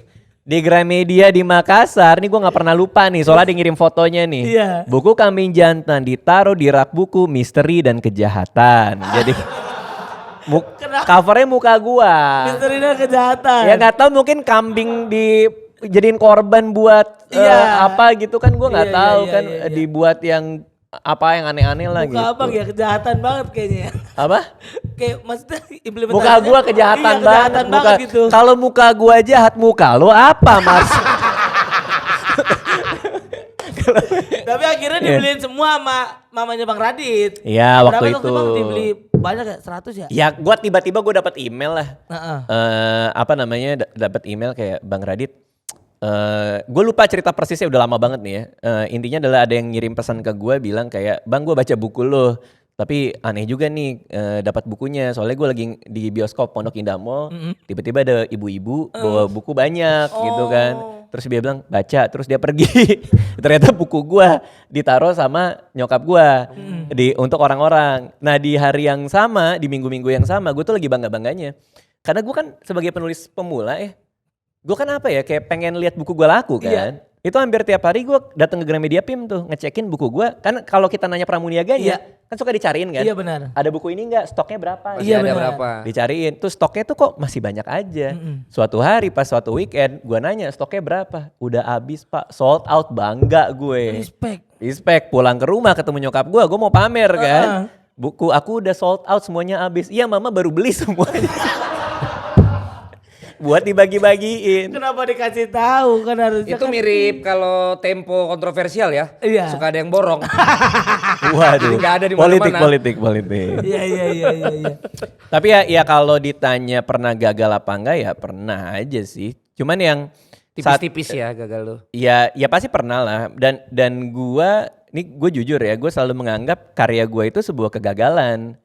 Di Gramedia di Makassar, nih gue gak pernah lupa nih soalnya dia ngirim fotonya nih. Iya. Buku Kambing Jantan ditaruh di rak buku Misteri dan Kejahatan. Jadi covernya muka gua. Misteri dan Kejahatan. Ya nggak tahu mungkin kambing dijadiin korban buat apa gitu kan gua nggak tahu kan dibuat yang apa yang aneh-aneh lah Muka gitu. abang ya kejahatan banget kayaknya. Apa? Kayak maksudnya implementasinya. Muka gua kejahatan banget. gitu. Kalau muka gua jahat, muka lo apa Mas? Tapi akhirnya dibeliin semua sama mamanya Bang Radit. Iya waktu Berapa itu. Bang dibeli banyak ya? 100 ya? Ya gua tiba-tiba gua dapat email lah. Heeh. Apa namanya dapat email kayak Bang Radit. Gue lupa cerita persisnya udah lama banget nih ya. Intinya adalah ada yang ngirim pesan ke gue bilang kayak bang gue baca buku lo. Tapi aneh juga nih dapat bukunya. Soalnya gue lagi di bioskop Pondok Indah Mall. Tiba-tiba ada ibu-ibu bawa buku banyak gitu kan. Terus dia bilang baca. Terus dia pergi. Ternyata buku gue ditaruh sama nyokap gue. Untuk orang-orang. Nah di hari yang sama, di minggu-minggu yang sama. Gue tuh lagi bangga-bangganya. Karena gue kan sebagai penulis pemula gue kan apa ya kayak pengen lihat buku gue laku kan. Itu hampir tiap hari gue datang ke Gramedia PIM tuh ngecekin buku gue. Kan kalau kita nanya pramuniaganya kan suka dicariin kan. Iya benar. Ada buku ini enggak, stoknya berapa? Masih Iya, ada benar. berapa? Dicariin. Tuh stoknya tuh kok masih banyak aja. Suatu hari pas suatu weekend gue nanya stoknya berapa? Udah habis pak, sold out, bangga gue. Respect, pulang ke rumah ketemu nyokap gue mau pamer kan. Buku aku udah sold out semuanya habis. Iya mama baru beli semuanya. Buat dibagi-bagiin. Kenapa dikasih tahu kan harusnya Itu kan. mirip kalau Tempo kontroversial ya. Iya. Suka ada yang borong. Waduh. Jadi nggak ada di politik, mana-mana. politik. Iya. Tapi ya kalau ditanya pernah gagal apa enggak ya pernah aja sih. Cuman yang Tipis-tipis ya gagal lu. ya pasti pernah lah. Dan gue jujur ya, gue selalu menganggap karya gue itu sebuah kegagalan.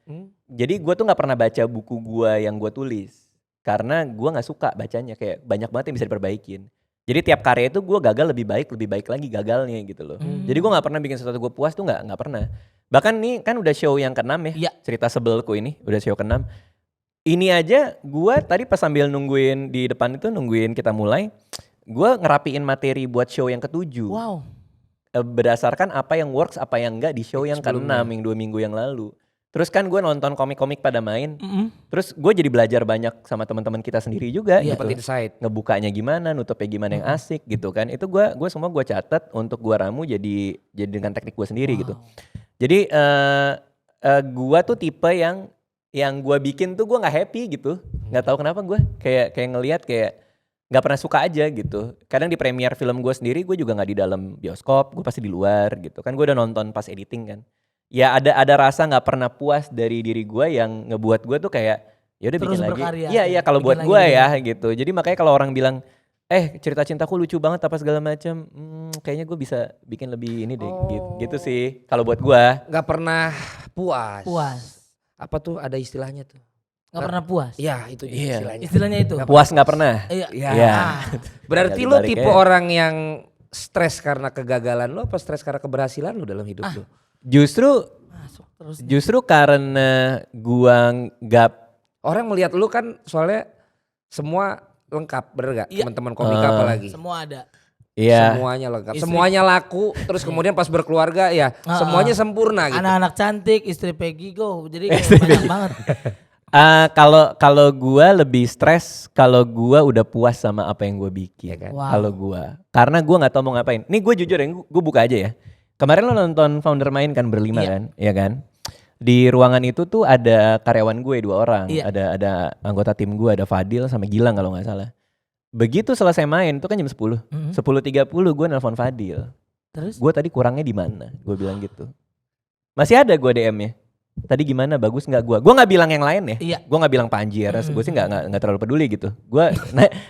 Jadi gue tuh nggak pernah baca buku gue yang gue tulis karena gue nggak suka bacanya, kayak banyak banget yang bisa diperbaikin. Jadi tiap karya itu gue gagal lebih baik lagi gagalnya gitu loh. Jadi gue nggak pernah bikin sesuatu gue puas tuh nggak pernah. Bahkan nih kan udah show yang ke-6 ya, Iya. Cerita Sebelku ini udah show ke-6. Ini aja gue tadi pas sambil nungguin di depan itu nungguin kita mulai, gue ngerapiin materi buat show yang ke-7. Wow. Berdasarkan apa yang works, apa yang enggak di show yang ke-6 yang 2 minggu yang lalu. Terus kan gue nonton komik-komik pada main, terus gue jadi belajar banyak sama teman-teman kita sendiri juga gitu. Dapat insight. Ngebukanya gimana, nutupnya gimana yang asik gitu kan. Itu gue semua gue catat untuk gue ramu jadi dengan teknik gue sendiri gitu. Jadi gue tuh tipe yang gue bikin tuh gue nggak happy gitu. Nggak tahu kenapa gue kayak ngelihat kayak nggak pernah suka aja gitu. Kadang di premiere film gue sendiri gue juga nggak di dalam bioskop, gue pasti di luar gitu kan. Gue udah nonton pas editing kan. Ya ada rasa nggak pernah puas dari diri gue yang ngebuat gue tuh kayak ya udah bikin Terus lagi. berkarya. Iya kalau Bikin buat lagi, gue bikin ya gitu. Jadi makanya kalau orang bilang cerita cintaku lucu banget apa segala macam, kayaknya gue bisa bikin lebih ini deh gitu sih. Kalau buat gue Gak pernah puas. Apa tuh ada istilahnya tuh? Nggak pernah puas. Iya itu Iya. istilahnya. Istilahnya itu. puas nggak pernah. Iya. Iya. Berarti Tinggal lu dibalik tipe aja. orang yang stres karena kegagalan lu apa stres karena keberhasilan lu dalam hidup lu? Masuk terus. Justru karena gua nggak Orang melihat lu kan soalnya semua lengkap, bener gak? Iya. Teman-teman komika apalagi. Semua ada. ya Semuanya lengkap. Istri. Semuanya laku, terus kemudian pas berkeluarga ya semuanya sempurna gitu. Anak-anak cantik, istri Peggy go. Jadi kayak banyak banget. kalau gua lebih stres kalau gua udah puas sama apa yang gua bikin. Ya kan? Wow. Kalau gua, karena gua nggak tahu mau ngapain. Nih gue jujur ya, gue buka aja ya. Kemarin lo nonton Founder main kan berlima Iya. kan, ya kan? Di ruangan itu tuh ada karyawan gue 2 orang, Iya. ada anggota tim gue, ada Fadil sama Gilang kalau nggak salah. Begitu selesai main, itu kan jam 10, 10.30 gue nelpon Fadil. Terus? Gue tadi kurangnya di mana? Gue bilang gitu. Masih ada gue DM-nya. Tadi gimana? Bagus nggak gue? Gue nggak bilang yang lain ya. Iya. Gue nggak bilang Panji ya. Gue sih nggak terlalu peduli gitu. Gue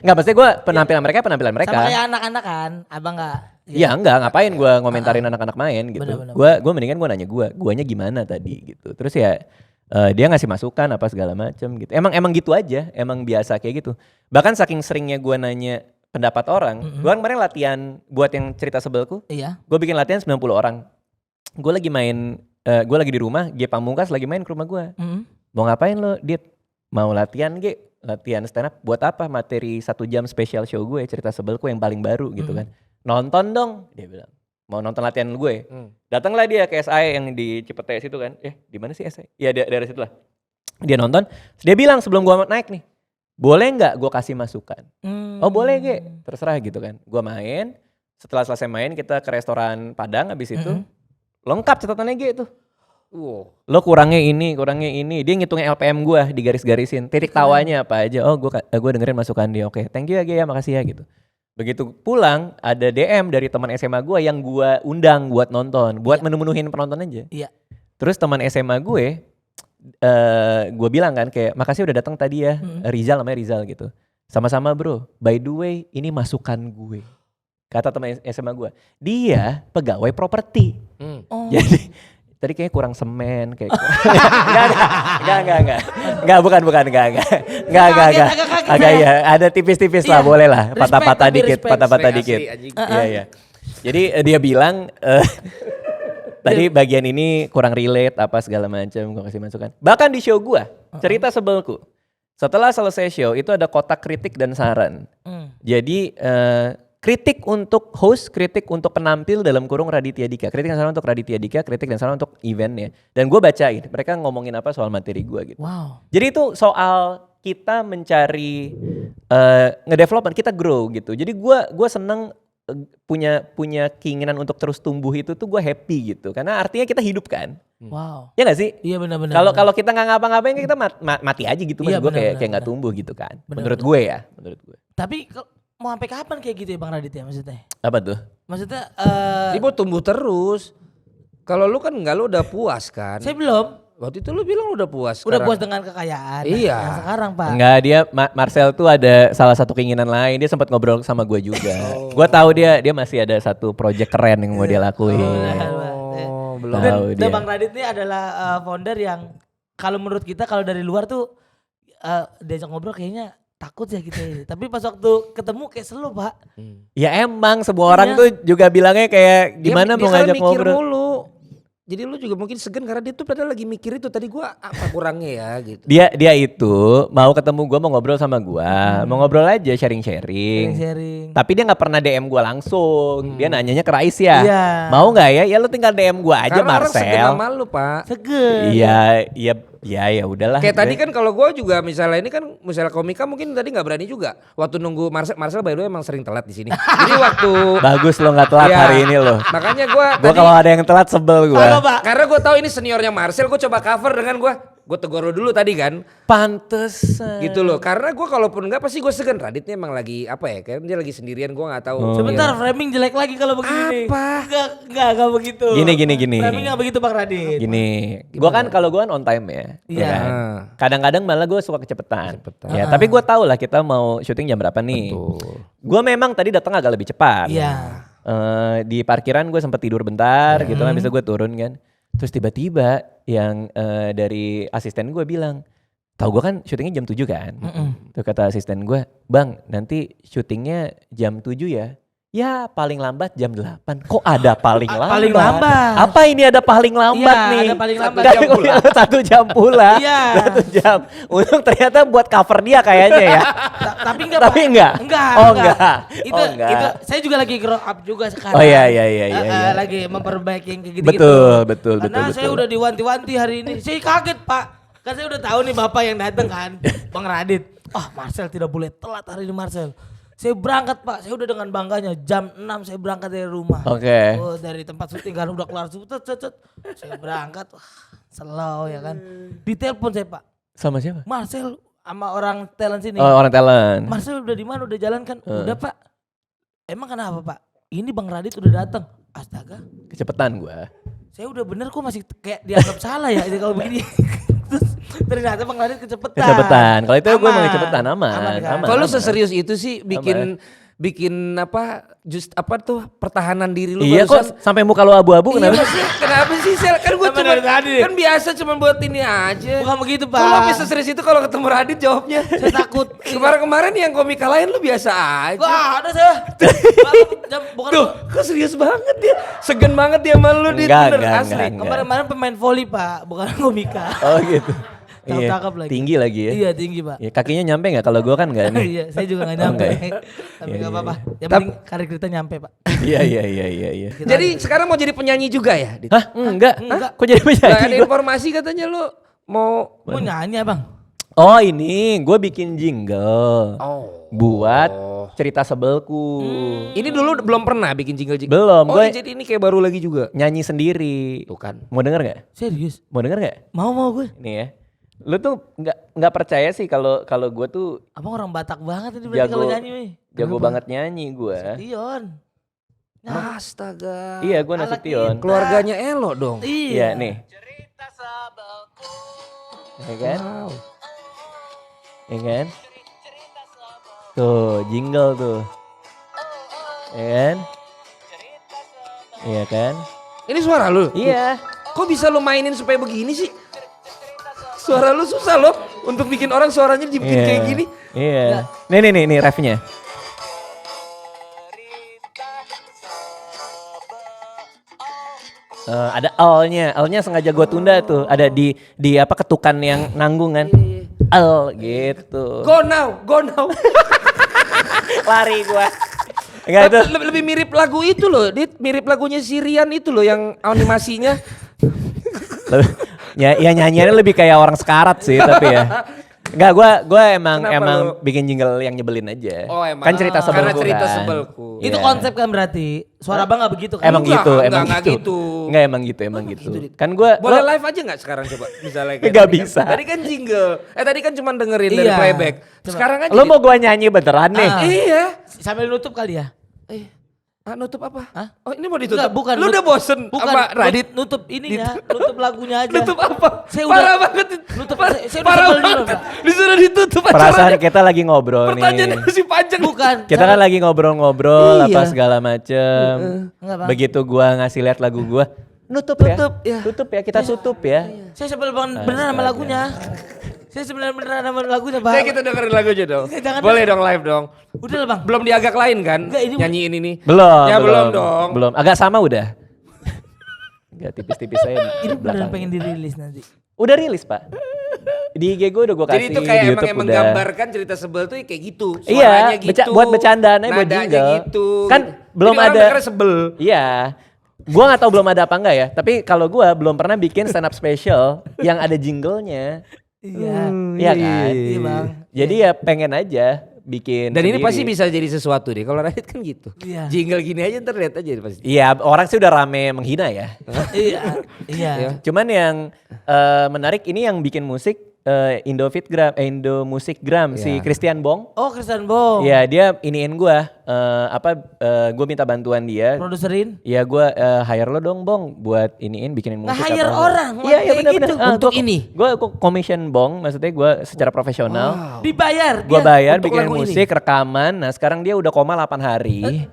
nggak maksudnya gue penampilan mereka. Sama kayak anak-anak kan, abang nggak? Iya enggak, ngapain gue ngomentarin anak-anak main gitu. Bener-bener. Gue mendingan gue nanya guanya gimana tadi gitu. Terus ya dia ngasih masukan apa segala macem gitu. Emang gitu aja, emang biasa kayak gitu. Bahkan saking seringnya gue nanya pendapat orang, gue kemarin latihan buat yang cerita sebelku. Iya. Gue bikin latihan 90 orang. Gue lagi main, gue lagi di rumah, G Pamungkas lagi main ke rumah gue. Mau ngapain lo, Dit? Mau latihan G? Latihan stand up buat apa? Materi 1 jam special show gue, cerita sebelku yang paling baru gitu kan. Nonton dong, dia bilang. Mau nonton latihan gue. Datanglah dia ke SI yang di Cipete situ kan. Di mana sih SI? Ya daerah situ lah. Dia nonton, terus dia bilang sebelum gue naik nih, boleh nggak gue kasih masukan? Oh boleh Ge, terserah gitu kan. Gue main, setelah selesai main kita ke restoran Padang habis itu. Lengkap catatannya Ge tuh. Lo kurangnya ini. Dia ngitungnya LPM gue, digaris-garisin. Titik tawanya apa aja. Oh gue dengerin masukan dia. Oke, thank you ya Ge ya, makasih ya gitu. Begitu pulang ada DM dari teman SMA gue yang gue undang buat nonton, buat menu-menuhin penonton aja. Iya. Terus teman SMA gue bilang kan kayak makasih udah datang tadi ya, Rizal namanya Rizal gitu. Sama-sama bro, by the way ini masukan gue. Kata teman SMA gue, dia pegawai properti. Jadi tadi kayaknya kurang semen kayak enggak bukan agak ya ada tipis-tipis lah, boleh lah patah-patah dikit iya. Jadi dia bilang tadi bagian ini kurang relate apa segala macam, gue kasih masukan. Bahkan di show gue cerita sebelku, setelah selesai show itu ada kotak kritik dan saran. Jadi kritik untuk host, kritik untuk penampil dalam kurung Raditya Dika. Kritik yang salah untuk Raditya Dika, kritik yang salah untuk eventnya. Dan gue bacain, mereka ngomongin apa soal materi gue gitu. Wow. Jadi itu soal kita mencari ngedevelopment, kita grow gitu. Jadi gue seneng punya keinginan untuk terus tumbuh itu tuh gue happy gitu. Karena artinya kita hidup kan. Wow. Ya gak sih? Iya benar-benar. Kalau kita nggak ngapa-ngapain kita mati aja gitu. Maksud Iya, gue benar, kayak nggak benar. tumbuh gitu kan. Benar, Menurut benar. gue ya. Menurut gue. Tapi mau sampai kapan kayak gitu ya Bang Radit ya maksudnya? Apa tuh? Maksudnya Dia mau tumbuh terus. Kalau lu kan enggak, lu udah puas kan. saya belum. Waktu itu lu bilang lu udah puas. Udah sekarang. puas dengan kekayaan. Iya. Yang sekarang Pak. Enggak, dia Marcel tuh ada salah satu keinginan lain. Dia sempat ngobrol sama gue juga. Gue tahu dia masih ada satu project keren yang mau dia lakuin. Oh, belum. Dan, Tahu dan dia. Bang Radit ini adalah founder yang kalau menurut kita kalau dari luar tuh diajak ngobrol kayaknya takut ya kita ini. Tapi pas waktu ketemu kayak selu Pak. Ya emang semua orang Iya. tuh juga bilangnya kayak gimana Dia mau karena ngajak mikir ngobrol. mulu. Jadi lu juga mungkin segan karena dia tuh padahal lagi mikir itu tadi gua apa kurangnya ya gitu. Dia itu mau ketemu gue, mau ngobrol sama gue, mau ngobrol aja sharing-sharing. Sharing. Tapi dia nggak pernah DM gue langsung. Dia nanyanya ke Rais ya. Iya. Mau nggak ya? Ya lu tinggal DM gue aja Karena orang segan Marcel. sama lu, Pak. Segen. Iya udahlah. Kayak tadi kan kalau gue juga misalnya ini kan misalnya komika mungkin tadi nggak berani juga. Waktu nunggu Marcel by the way emang sering telat di sini. Jadi waktu Bagus lo nggak telat Ya, hari ini lo. Makanya gue Gue kalau ada yang telat sebel gue. Apa Pak? karena gue tahu ini seniornya Marcel, gue coba cover dengan gue tegur lu dulu tadi kan. Pantesan. Gitu loh. Karena gue kalaupun enggak pasti gue segan. Radit nih emang lagi apa ya? Kayak dia lagi sendirian, gue nggak tahu. Sebentar framing jelek lagi kalau begini. Apa? Enggak begitu. Gini. Framing enggak begitu Bang Radit. Gini, gue kan kalau gue kan on time ya. Iya. kan? Ah. Kadang-kadang malah gue suka kecepetan. Kecepetan. Ya, tapi gue tahu lah kita mau syuting jam berapa nih. Gue memang tadi datang agak lebih cepat. Iya. Di parkiran gue sempat tidur bentar gitu kan, bisa gue turun kan. Terus tiba-tiba yang dari asisten gue bilang, tahu gue kan syutingnya jam 7 kan. Tuh kata asisten gue, Bang nanti syutingnya jam 7 ya. Ya paling lambat jam 8. Kok ada paling lambat? Paling lambat. Apa ini ada paling lambat Iya, nih? ada paling lambat. Satu jam pula. 1 jam pula. Iya. 1 jam. Untung ternyata buat cover dia kayaknya ya. Tapi enggak Tapi Pak. enggak? Enggak. Oh, enggak. Itu Oh, enggak. itu saya juga lagi grow up juga sekarang. Oh iya. Lagi memperbaiki yang kayak gitu-gitu. Betul. Karena saya udah diwanti-wanti hari ini. Saya kaget Pak. Kan saya udah tahu nih Bapak yang datang kan. Bang Radit. Marcel tidak boleh telat hari ini Marcel. Saya berangkat Pak, saya udah dengan bangganya jam 6 saya berangkat dari rumah. Oke. Oh, dari tempat syuting kan udah kelar cet. Saya berangkat, slow ya kan. Ditelepon saya Pak, Sama siapa? Marcel sama orang talent sini. Oh, orang talent. Marcel udah di mana? Udah jalan kan? Udah Pak. Emang kenapa Pak? Ini Bang Radit udah datang. Astaga, Kecepetan gue. saya udah bener kok masih kayak dianggap salah ya kalau begini. Terus ternyata Bang Radit kecepetan. Kecepatan. Kalau itu gue Aman. mau kecepatan aman. kan? Kalau aman. seserius itu sih bikin apa pertahanan diri lu Iya barusan. kok sampai muka lu abu-abu Iya kenapa? sih, kenapa sih Sel? Kan gue Kenapa cuma dari tadi? kan biasa cuma buat ini aja. Bukan begitu Pak. Kalau bisa serius itu kalau ketemu Radit jawabnya. Saya takut. Kemarin-kemarin yang komika lain lu biasa aja. Wah, ada saya. Bukan Tuh, kok serius banget dia. Segan banget dia sama lu Dit, Enggak, bener enggak, asli. enggak. kemarin pemain volley Pak, bukan komika. Oh gitu. Cakep lagi. Tinggi lagi ya. Iya tinggi Pak. Ya, kakinya nyampe nggak? Kalau gue kan nggak nih. Iya, saya juga nggak Oh, nyampe. enggak ya? Tapi Iya, nggak iya, apa-apa. Yang Tap- penting karir kita nyampe Pak. Iya. Jadi sekarang mau jadi penyanyi juga ya? Dit? Hah? Enggak. Enggak. Kok jadi Nggak ada penyanyi? gua? informasi katanya lu mau Mau nyanyi Bang? Oh ini, gue bikin jingle. Buat cerita sebelku. Ini dulu belum pernah bikin jingle. Belum, Oh, gue jadi ini kayak baru lagi juga. nyanyi sendiri. Tuh kan. Mau denger nggak? Serius? Mau denger nggak? Mau gue. Nih ya. Lu tuh nggak percaya sih kalau gue tuh Abang orang Batak banget ini berarti kalau nyanyi nih. jago banget nyanyi gue. Tion. Astaga. Iya, gue Alat Nasution. Keluarganya Elo dong. Iya nih. Ya kan? Wow. Ya kan? Tuh, jingle tuh. Ya kan? Iya kan? Ini suara lu? Iya. Kok bisa lu mainin supaya begini sih? Suara lu susah loh untuk bikin orang suaranya dibikin Iya. kayak gini. Iya. Nih refnya. Ada L-nya. L-nya sengaja gue tunda tuh. Ada di apa ketukan yang nanggung kan. L gitu. Go now. Lari gue. Enggak itu. Lebih mirip lagu itu loh, Dit. Mirip lagunya Sirian itu loh yang animasinya. Ya nyanyiannya lebih kayak orang sekarat sih tapi ya. Enggak, gue emang Kenapa lu? bikin jingle yang nyebelin aja. Oh emang. Kan cerita sebelku Karena cerita kan. sebelku. Itu Iya. konsep kan berarti. Suara Bang gak begitu kan? Emang Enggak, gitu, enggak, emang enggak gitu. gitu. Enggak emang gitu. Kan gue Boleh live aja gak sekarang coba? Misalnya kayak Nggak tadi kan. bisa. Tadi kan jingle. Tadi kan cuma dengerin dari Iya. playback. Coba. Sekarang aja. lo mau gue nyanyi beneran nih? Ah. Iya. Sambil nutup kali ya? Nutup apa? Hah? Oh ini mau ditutup? Enggak, bukan. Lu udah bosen Bukan, sama Radit? nutup ininya, nutup lagunya aja. Nutup apa? Saya Parah udah- banget. nutup, Par- saya udah parah sebel dulu, banget. Pak. Disuruh ditutup Perasaan acaranya. kita lagi ngobrol Pertanyaannya nih. masih panjang. Bukan. Kita kan lagi ngobrol-ngobrol Iya. apa segala macem. Enggak, Bang. Begitu gua ngasih lihat lagu gua, Tutup ya. tutup ya, kita tutup ya. Saya sebel banget beneran sama lagunya. Saya sebenarnya beneran sama lagunya, Bang. Kayak kita dengerin lagu aja dong. Jangan Boleh dong live dong. Udah lah, Bang. Belum diagak lain kan? Enggak, ini- Nyanyiin ini. Belum. Ya belum dong. Belum. Agak sama udah. Enggak tipis-tipis saya. Ini beneran pengen dirilis nanti. Udah rilis, Pak. Di IG gue udah gue kasih, Jadi itu kayak di emang YouTube emang udah. gambarkan cerita sebel tuh kayak gitu. Iya, Suaranya gitu. buat bercandaan aja, buat nadanya jingle. gitu. Kan belum Jadi orang ada- dengernya sebel. Iya. Gua nggak tahu belum ada apa enggak ya. Tapi kalau gua belum pernah bikin stand up special yang ada jinglenya. Iya. Iya kan? Iya, Bang. Jadi ya pengen aja bikin. Dan ini sendiri. pasti bisa jadi sesuatu deh. Kalau Radit kan gitu. Iya. Jingle gini aja ntar lihat aja pasti. Iya, orang sih udah rame menghina ya. Iya. Iya. Cuman yang menarik ini yang bikin musik Indo Musikgram si Iya. Christian Bong. Oh, Christian Bong. Iya, dia iniin gua gua minta bantuan dia. Produserin. Iya, gua hire lo dong Bong buat bikinin musik. Nge-hire apa. orang, Iya, iya kayak benar-benar. gitu. Untuk ini? Gua commission Bong, maksudnya gua secara profesional. Dibayar. Gua dia. bayar untuk bikinin lagu ini? musik, rekaman. Nah, sekarang dia udah koma 8 hari.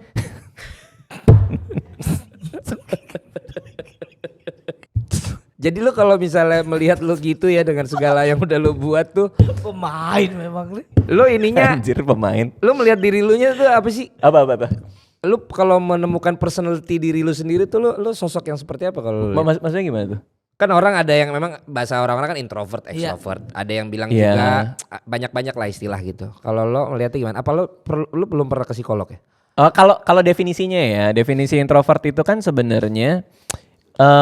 Jadi lu kalau misalnya melihat lu gitu ya dengan segala yang udah lu buat tuh, Pemain memang nih. lu ininya, Anjir pemain. lu melihat diri lu nya tuh apa sih? Apa? Lu kalau menemukan personality diri lu sendiri tuh lu sosok yang seperti apa kalau lu? lihat? Maksudnya gimana tuh? Kan orang ada yang memang bahasa orang-orang kan introvert, Iya. extrovert. Ada yang bilang Iya. juga banyak-banyak lah istilah gitu. Kalau lo melihatnya gimana? Apa lu belum pernah ke psikolog ya? Kalau definisinya ya, definisi introvert itu kan sebenarnya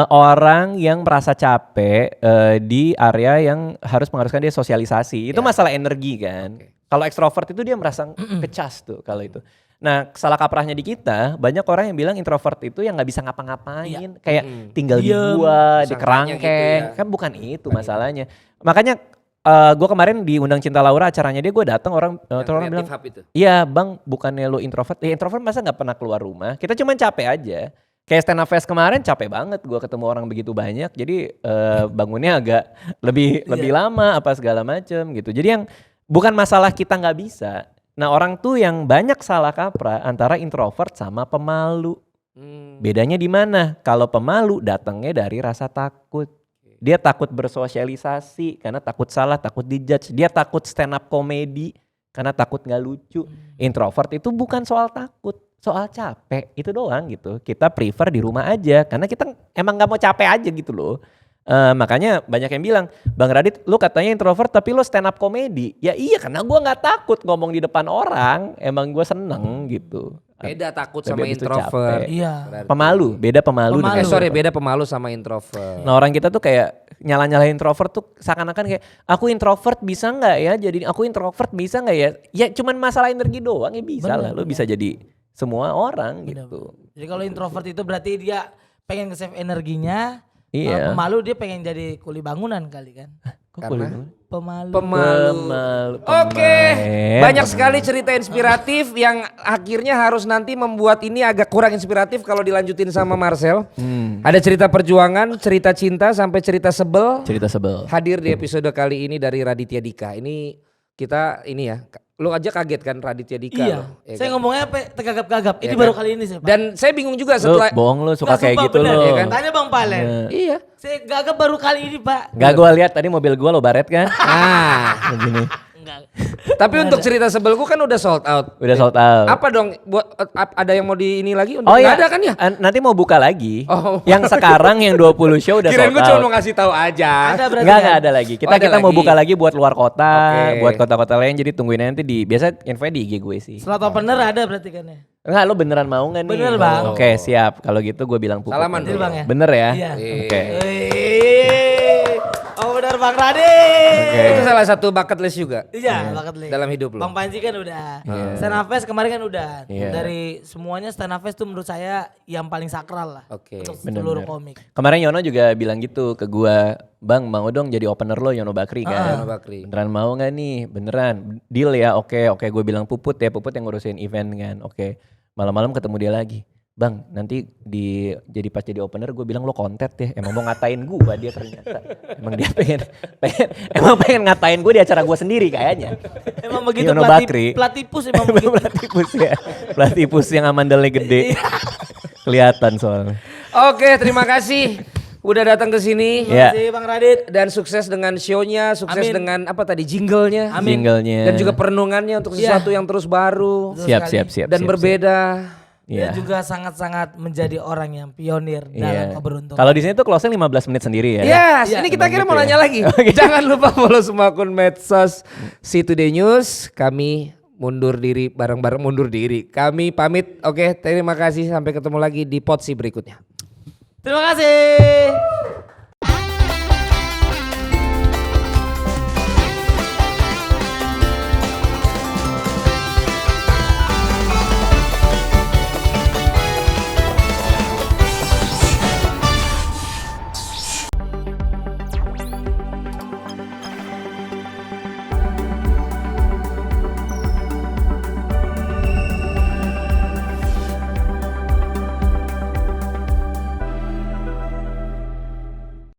orang yang merasa capek di area yang mengharuskan dia sosialisasi. Itu masalah energi kan. Kalau ekstrovert itu dia merasa kecas tuh kalau itu. Nah, salah kaprahnya di kita, banyak orang yang bilang introvert itu yang nggak bisa ngapa-ngapain, kayak tinggal di Diem. gua, di Sangkanya kerangkeng. gitu ya. Kan bukan itu masalahnya. Makanya gue kemarin diundang Cinta Laura acaranya dia, gue datang orang orang bilang, Hub itu. iya bang, bukannya lu introvert? Ya introvert masa nggak pernah keluar rumah? Kita cuma capek aja. Kayak stand up fest kemarin capek banget gue ketemu orang begitu banyak. Jadi bangunnya agak lebih lama apa segala macem gitu. Jadi yang bukan masalah kita nggak bisa. Nah orang tuh yang banyak salah kaprah antara introvert sama pemalu. Bedanya di mana? Kalau pemalu datangnya dari rasa takut. Dia takut bersosialisasi karena takut salah, takut dijudge. Dia takut stand up comedy karena takut nggak lucu. Introvert itu bukan soal takut, soal capek itu doang gitu. Kita prefer di rumah aja karena kita emang nggak mau capek aja gitu loh. Makanya banyak yang bilang, Bang Radit lu katanya introvert tapi lu stand up comedy. Ya iya karena gue nggak takut ngomong di depan orang, emang gue seneng gitu. Beda takut Tapi sama abis itu introvert. capek. Iya. Berarti. Pemalu, beda pemalu. Pemalu. dengan Sorry, introvert. beda pemalu sama introvert. Nah orang kita tuh kayak nyala-nyalain introvert tuh seakan-akan kayak aku introvert bisa nggak ya? Jadi aku introvert bisa nggak ya? Ya cuman masalah energi doang ya bisa Bener, lah. Lu bisa jadi semua orang gitu. Jadi kalau introvert itu berarti dia pengen nge-save energinya. Iya. Kalau pemalu dia pengen jadi kuli bangunan kali kan. Kok Karena? boleh banget? Pemalu. Pemalu. Pemalu, Oke, pemain. banyak sekali cerita inspiratif yang akhirnya harus nanti membuat ini agak kurang inspiratif kalau dilanjutin sama Marcel. Ada cerita perjuangan, cerita cinta, sampai cerita sebel. Cerita sebel. Hadir di episode kali ini dari Raditya Dika. Ini kita ini ya, lu aja kaget kan Raditya Dika. Iya. loh, ya Saya kan? ngomongnya apa tegagap-gagap. Ini Iya baru kan? kali ini saya. Pak. Dan saya bingung juga Lu setelah. bohong lu suka Nggak, kayak sumpah, gitu bener, lu. ya kan? Tanya Bang Palen. Iya. Saya gagap baru kali ini Pak. Gak gue lihat tadi mobil gue lo baret kan? Ah, Begini. Enggak. Tapi untuk cerita sebelku kan udah sold out. Udah sold out. Apa dong buat ada yang mau di ini lagi? Oh Nggak iya, ada kan ya? Nanti mau buka lagi. Oh. Yang sekarang yang 20 show udah Kirain sold gue cuma out. mau ngasih tahu aja. Ada berarti Enggak kan? ada lagi. Oh, ada Kita mau lagi. buka lagi buat luar kota, Oke. buat kota-kota lain. Jadi tungguin nanti biasa infonya di IG gue sih. Slot opener ada berarti kan ya? Enggak, lo beneran mau nggak nih? Bener, Bang. Oke, siap. Kalau gitu gue bilang pupuk. Salaman Bener dulu. Bang ya? Bener ya? Iya. Oke. Oh benar Bang Radit. Oke. Itu salah satu bucket list juga Iya, banget Li. dalam hidup lo. Bang Panji kan udah. Stand up fest kemarin kan udah. Iya. Dari semuanya stand up fest tuh menurut saya yang paling sakral lah. Oke. Untuk Bener-bener. seluruh komik. Kemarin Yono juga bilang gitu ke gua, Bang mau dong jadi opener lo Yono Bakri kan. Yono Bakri. Beneran mau nggak nih? Beneran. Deal ya? Oke. Gue bilang Puput ya, Puput yang ngurusin event kan. Oke. Malam-malam ketemu dia lagi. Bang, nanti jadi pas jadi opener gue bilang lo kontet ya. Emang mau ngatain gue dia ternyata. Emang dia pengen ngatain gue di acara gue sendiri kayaknya. Emang begitu Yono Bakri. pelatipus emang begitu. Pelatipus ya. Pelatipus yang amandalnya gede. Kelihatan soalnya. Oke, terima kasih udah datang ke sini. Iya. Terima kasih Bang Radit. Dan sukses dengan show-nya, sukses Amin. dengan apa tadi jingle-nya. Amin. Jingle-nya. Dan juga perenungannya untuk Iya. sesuatu yang terus baru Betul Siap. sekali. dan berbeda. Iya. Dia juga sangat-sangat menjadi orang yang pionir Iya. dalam keberuntungan. Kalau di sini tuh closing 15 menit sendiri ya. Yes, Iya. ini kita kira Emang mau gitu nanya ya. lagi. Jangan lupa follow semua akun medsos Si Today News. Kami mundur diri, bareng-bareng mundur diri. Kami pamit. Oke, terima kasih. Sampai ketemu lagi di Potsi berikutnya. Terima kasih.